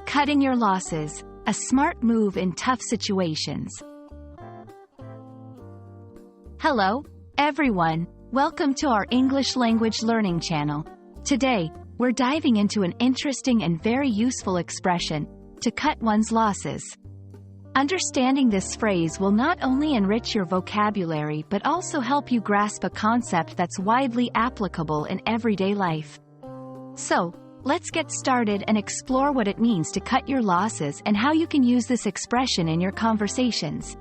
Cutting your losses, a smart move in tough situations. Hello, everyone. Welcome to our English language learning channel. Today, we're diving into an interesting and very useful expression, to cut one's losses. Understanding this phrase will not only enrich your vocabulary but also help you grasp a concept that's widely applicable in everyday life. So, let's get started and explore what it means to cut your losses and how you can use this expression in your conversations.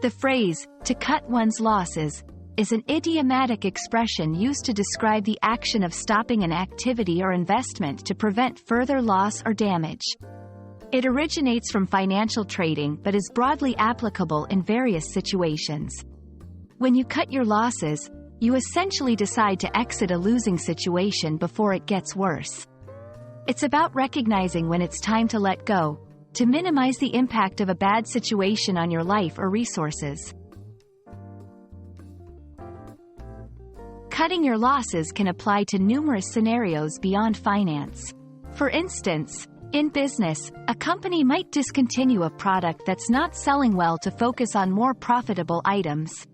The phrase, to cut one's losses, is an idiomatic expression used to describe the action of stopping an activity or investment to prevent further loss or damage. It originates from financial trading but is broadly applicable in various situations. When you cut your losses, you essentially decide to exit a losing situation before it gets worse. It's about recognizing when it's time to let go, to minimize the impact of a bad situation on your life or resources. Cutting your losses can apply to numerous scenarios beyond finance. For instance, in business, a company might discontinue a product that's not selling well to focus on more profitable items.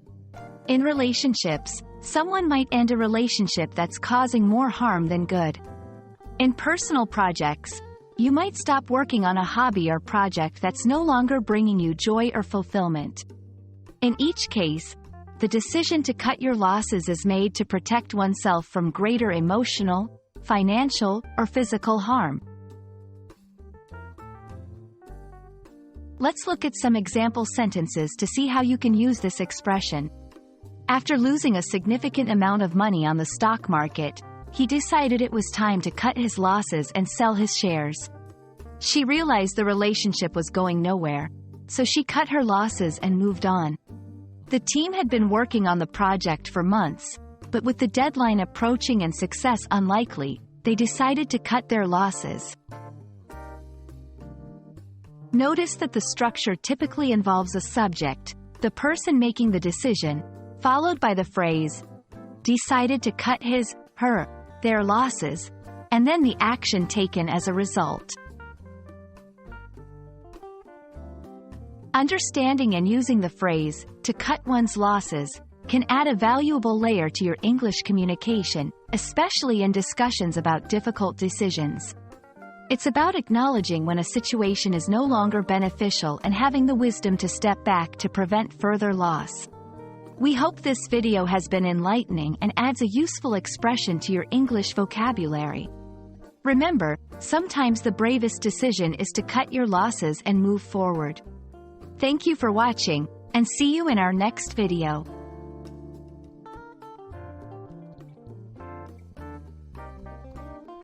In relationships, someone might end a relationship that's causing more harm than good. In personal projects, you might stop working on a hobby or project that's no longer bringing you joy or fulfillment. In each case, the decision to cut your losses is made to protect oneself from greater emotional, financial, or physical harm. Let's look at some example sentences to see how you can use this expression. After losing a significant amount of money on the stock market, he decided it was time to cut his losses and sell his shares. She realized the relationship was going nowhere, so she cut her losses and moved on. The team had been working on the project for months, but with the deadline approaching and success unlikely, they decided to cut their losses. Notice that the structure typically involves a subject, the person making the decision, followed by the phrase, decided to cut his, her, their losses, and then the action taken as a result. Understanding and using the phrase, to cut one's losses, can add a valuable layer to your English communication, especially in discussions about difficult decisions. It's about acknowledging when a situation is no longer beneficial and having the wisdom to step back to prevent further loss. We hope this video has been enlightening and adds a useful expression to your English vocabulary. Remember, sometimes the bravest decision is to cut your losses and move forward. Thank you for watching, and see you in our next video.